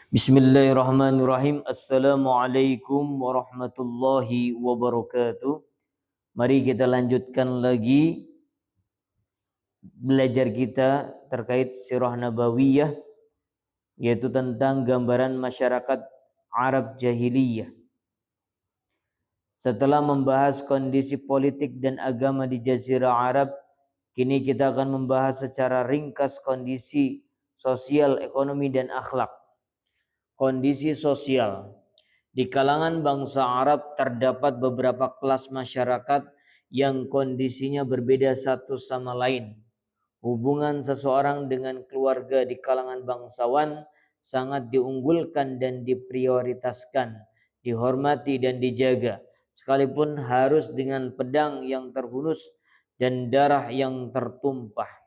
Bismillahirrahmanirrahim. Assalamualaikum warahmatullahi wabarakatuh. Mari kita lanjutkan lagi belajar kita terkait sirah nabawiyah, yaitu tentang gambaran masyarakat Arab jahiliyah. Setelah membahas kondisi politik dan agama di Jazirah Arab, kini kita akan membahas secara ringkas kondisi sosial, ekonomi, dan akhlak. Kondisi sosial. Di kalangan bangsa Arab terdapat beberapa kelas masyarakat yang kondisinya berbeda satu sama lain. Hubungan seseorang dengan keluarga di kalangan bangsawan sangat diunggulkan dan diprioritaskan, dihormati dan dijaga, sekalipun harus dengan pedang yang terhunus dan darah yang tertumpah.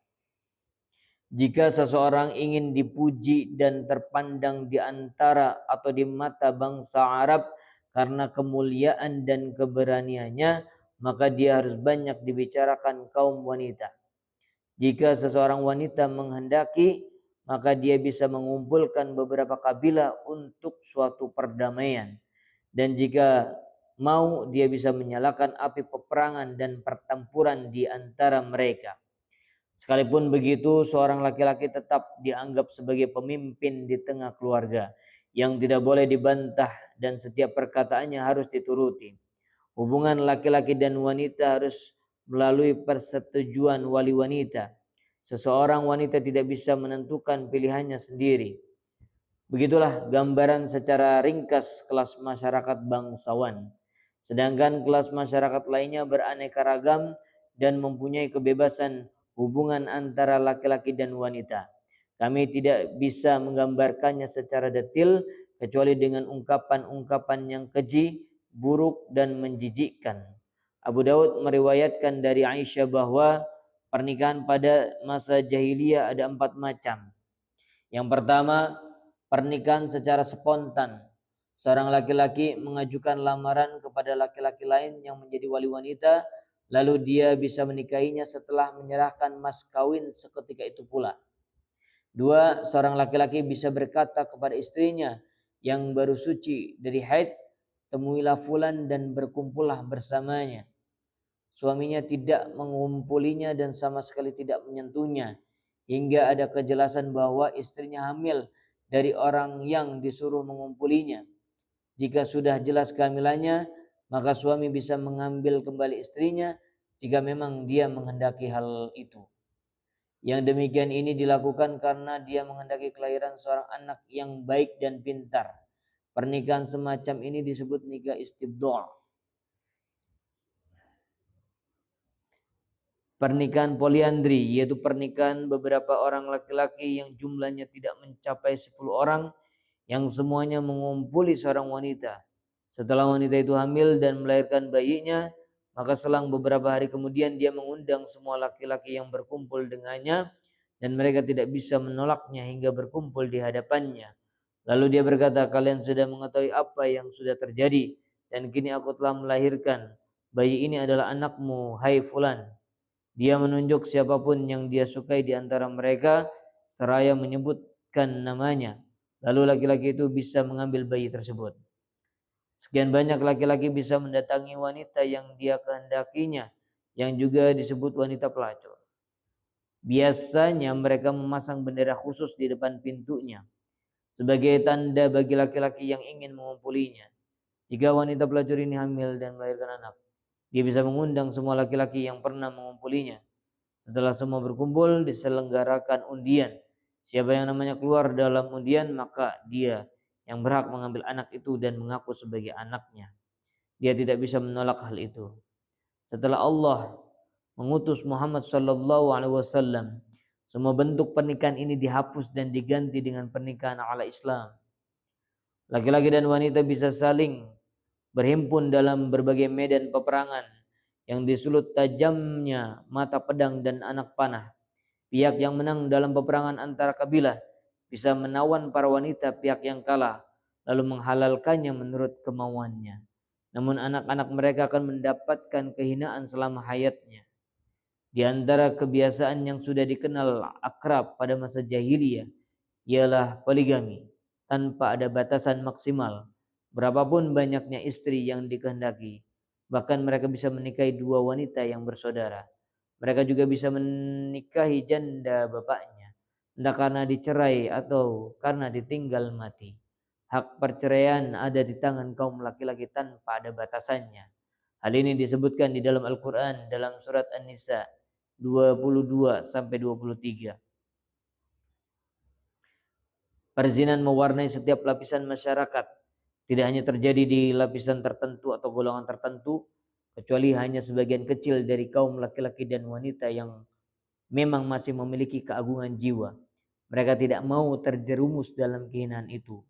Jika seseorang ingin dipuji dan terpandang di antara atau di mata bangsa Arab karena kemuliaan dan keberaniannya, maka dia harus banyak dibicarakan kaum wanita. Jika seseorang wanita menghendaki, maka dia bisa mengumpulkan beberapa kabilah untuk suatu perdamaian. Dan jika mau, dia bisa menyalakan api peperangan dan pertempuran di antara mereka. Sekalipun begitu, seorang laki-laki tetap dianggap sebagai pemimpin di tengah keluarga yang tidak boleh dibantah dan setiap perkataannya harus dituruti. Hubungan laki-laki dan wanita harus melalui persetujuan wali wanita. Seseorang wanita tidak bisa menentukan pilihannya sendiri. Begitulah gambaran secara ringkas kelas masyarakat bangsawan. Sedangkan kelas masyarakat lainnya beraneka ragam dan mempunyai kebebasan hubungan antara laki-laki dan wanita. Kami tidak bisa menggambarkannya secara detail kecuali dengan ungkapan-ungkapan yang keji, buruk dan menjijikkan. Abu Daud meriwayatkan dari Aisyah bahwa pernikahan pada masa jahiliyah ada 4 macam. Yang pertama, pernikahan secara spontan. Seorang laki-laki mengajukan lamaran kepada laki-laki lain yang menjadi wali wanita, lalu dia bisa menikahinya setelah menyerahkan mas kawin seketika itu pula. Dua, seorang laki-laki bisa berkata kepada istrinya yang baru suci dari haid, temuilah fulan dan berkumpullah bersamanya. Suaminya tidak mengumpulinya dan sama sekali tidak menyentuhnya, hingga ada kejelasan bahwa istrinya hamil dari orang yang disuruh mengumpulinya. Jika sudah jelas kehamilannya, maka suami bisa mengambil kembali istrinya jika memang dia menghendaki hal itu. Yang demikian ini dilakukan karena dia menghendaki kelahiran seorang anak yang baik dan pintar. Pernikahan semacam ini disebut nikah istibdal. Pernikahan poliandri, yaitu pernikahan beberapa orang laki-laki yang jumlahnya tidak mencapai 10 orang, yang semuanya mengumpuli seorang wanita. Setelah wanita itu hamil dan melahirkan bayinya, maka selang beberapa hari kemudian dia mengundang semua laki-laki yang berkumpul dengannya, dan mereka tidak bisa menolaknya hingga berkumpul di hadapannya. Lalu dia berkata, kalian sudah mengetahui apa yang sudah terjadi, dan kini aku telah melahirkan. Bayi ini adalah anakmu, hai fulan. Dia menunjuk siapapun yang dia sukai di antara mereka seraya menyebutkan namanya. Lalu laki-laki itu bisa mengambil bayi tersebut. Sekian banyak laki-laki bisa mendatangi wanita yang dia kehendakinya, yang juga disebut wanita pelacur. Biasanya mereka memasang bendera khusus di depan pintunya sebagai tanda bagi laki-laki yang ingin mengumpulinya. Jika wanita pelacur ini hamil dan melahirkan anak, dia bisa mengundang semua laki-laki yang pernah mengumpulinya. Setelah semua berkumpul, diselenggarakan undian. Siapa yang namanya keluar dalam undian, maka dia yang berhak mengambil anak itu dan mengaku sebagai anaknya. Dia tidak bisa menolak hal itu. Setelah Allah mengutus Muhammad sallallahu alaihi wasallam, semua bentuk pernikahan ini dihapus dan diganti dengan pernikahan ala Islam. Laki-laki dan wanita bisa saling berhimpun dalam berbagai medan peperangan yang disulut tajamnya mata pedang dan anak panah. Pihak yang menang dalam peperangan antara kabilah bisa menawan para wanita pihak yang kalah, lalu menghalalkannya menurut kemauannya. Namun anak-anak mereka akan mendapatkan kehinaan selama hayatnya. Di antara kebiasaan yang sudah dikenal akrab pada masa jahiliyah ialah poligami. tanpa ada batasan maksimal, berapapun banyaknya istri yang dikehendaki. Bahkan mereka bisa menikahi dua wanita yang bersaudara. Mereka juga bisa menikahi janda bapaknya, entah karena dicerai atau karena ditinggal mati. Hak perceraian ada di tangan kaum laki-laki tanpa ada batasannya. Hal ini disebutkan di dalam Al-Quran dalam surat An-Nisa 22 sampai 23. Perzinahan mewarnai setiap lapisan masyarakat. Tidak hanya terjadi di lapisan tertentu atau golongan tertentu, kecuali hanya sebagian kecil dari kaum laki-laki dan wanita yang memang masih memiliki keagungan jiwa. Mereka tidak mau terjerumus dalam kehinaan itu.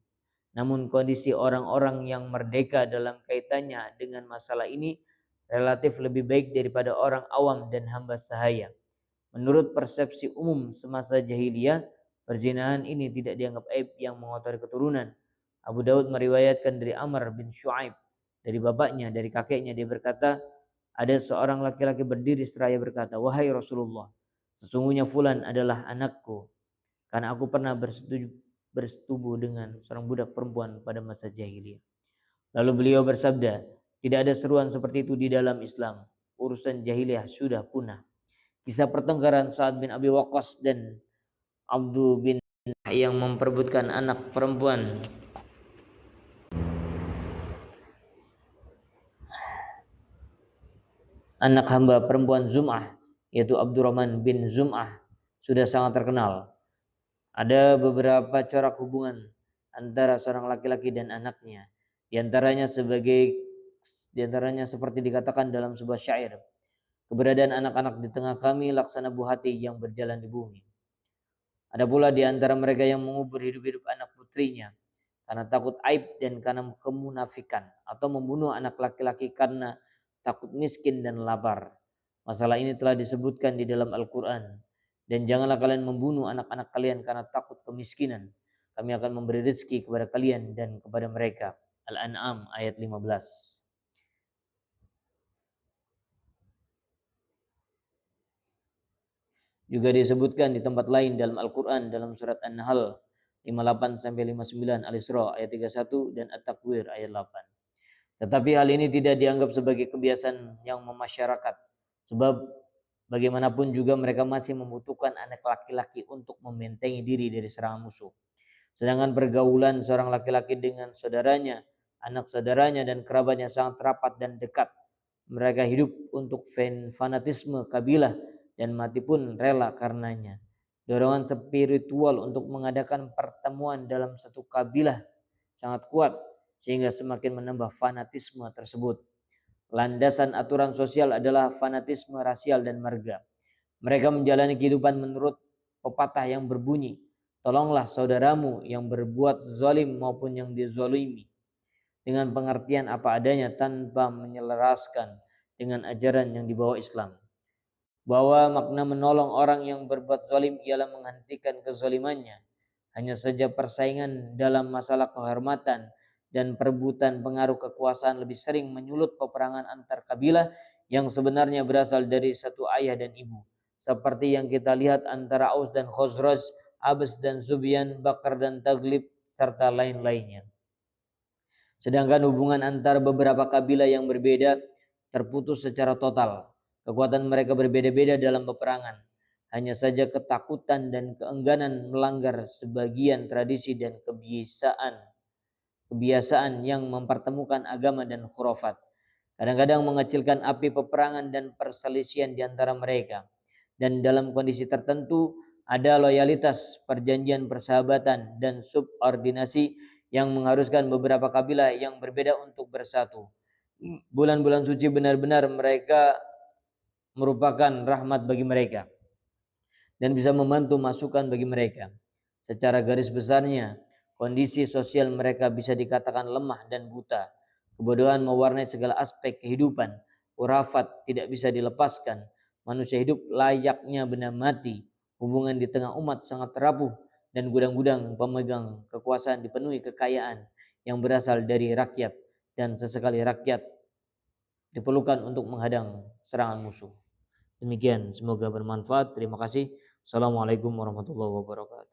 Namun kondisi orang-orang yang merdeka dalam kaitannya dengan masalah ini relatif lebih baik daripada orang awam dan hamba sahaya. Menurut persepsi umum semasa jahiliyah, perzinahan ini tidak dianggap aib yang mengotori keturunan. Abu Daud meriwayatkan dari Amr bin Shu'aib, dari bapaknya, dari kakeknya, dia berkata, ada seorang laki-laki berdiri seraya berkata, wahai Rasulullah, sesungguhnya fulan adalah anakku, karena aku pernah bersetubuh dengan seorang budak perempuan pada masa jahiliyah. Lalu beliau bersabda, tidak ada seruan seperti itu di dalam Islam. Urusan jahiliyah sudah punah. Kisah pertengkaran Sa'ad bin Abi Waqqas dan Abdu bin yang memperebutkan anak perempuan anak hamba perempuan Zum'ah, yaitu Abdurrahman bin Zum'ah, sudah sangat terkenal. Ada beberapa corak hubungan antara seorang laki-laki dan anaknya. Di antaranya seperti dikatakan dalam sebuah syair, keberadaan anak-anak di tengah kami laksana buhati yang berjalan di bumi. Ada pula di antara mereka yang mengubur hidup-hidup anak putrinya karena takut aib dan karena kemunafikan, atau membunuh anak laki-laki karena takut miskin dan lapar. Masalah ini telah disebutkan di dalam Al-Quran. Dan janganlah kalian membunuh anak-anak kalian karena takut kemiskinan. Kami akan memberi rezeki kepada kalian dan kepada mereka. Al-An'am ayat 15. Juga disebutkan di tempat lain dalam Al-Quran dalam surat An-Nahl 58 sampai 59, Al-Isra ayat 31 dan At-Takwir ayat 8. Tetapi hal ini tidak dianggap sebagai kebiasaan yang memasyarakat, sebab bagaimanapun juga mereka masih membutuhkan anak laki-laki untuk membentengi diri dari serangan musuh. Sedangkan pergaulan seorang laki-laki dengan saudaranya, anak saudaranya dan kerabatnya sangat rapat dan dekat. Mereka hidup untuk fanatisme kabilah dan mati pun rela karenanya. Dorongan spiritual untuk mengadakan pertemuan dalam satu kabilah sangat kuat, sehingga semakin menambah fanatisme tersebut. Landasan aturan sosial adalah fanatisme rasial dan marga. Mereka menjalani kehidupan menurut pepatah yang berbunyi, tolonglah saudaramu yang berbuat zalim maupun yang dizalimi, dengan pengertian apa adanya tanpa menyelaraskan dengan ajaran yang dibawa Islam. Bahwa makna menolong orang yang berbuat zalim ialah menghentikan kezalimannya. Hanya saja persaingan dalam masalah kehormatan dan perebutan pengaruh kekuasaan lebih sering menyulut peperangan antar kabilah yang sebenarnya berasal dari satu ayah dan ibu. Seperti yang kita lihat antara Aus dan Khazraj, Abs dan Zubyan, Bakar dan Taglib, serta lain-lainnya. Sedangkan hubungan antara beberapa kabilah yang berbeda terputus secara total. Kekuatan mereka berbeda-beda dalam peperangan. Hanya saja ketakutan dan keengganan melanggar sebagian tradisi dan kebiasaan yang mempertemukan agama dan khurafat. Kadang-kadang mengecilkan api peperangan dan perselisihan di antara mereka. Dan dalam kondisi tertentu ada loyalitas, perjanjian persahabatan, dan subordinasi yang mengharuskan beberapa kabilah yang berbeda untuk bersatu. Bulan-bulan suci benar-benar mereka merupakan rahmat bagi mereka dan bisa membantu masukan bagi mereka. Secara garis besarnya, kondisi sosial mereka bisa dikatakan lemah dan buta. Kebodohan mewarnai segala aspek kehidupan. Urafat tidak bisa dilepaskan. Manusia hidup layaknya benda mati. Hubungan di tengah umat sangat rapuh dan gudang-gudang pemegang kekuasaan dipenuhi kekayaan yang berasal dari rakyat, dan sesekali rakyat diperlukan untuk menghadang serangan musuh. Demikian, semoga bermanfaat. Terima kasih. Assalamualaikum warahmatullahi wabarakatuh.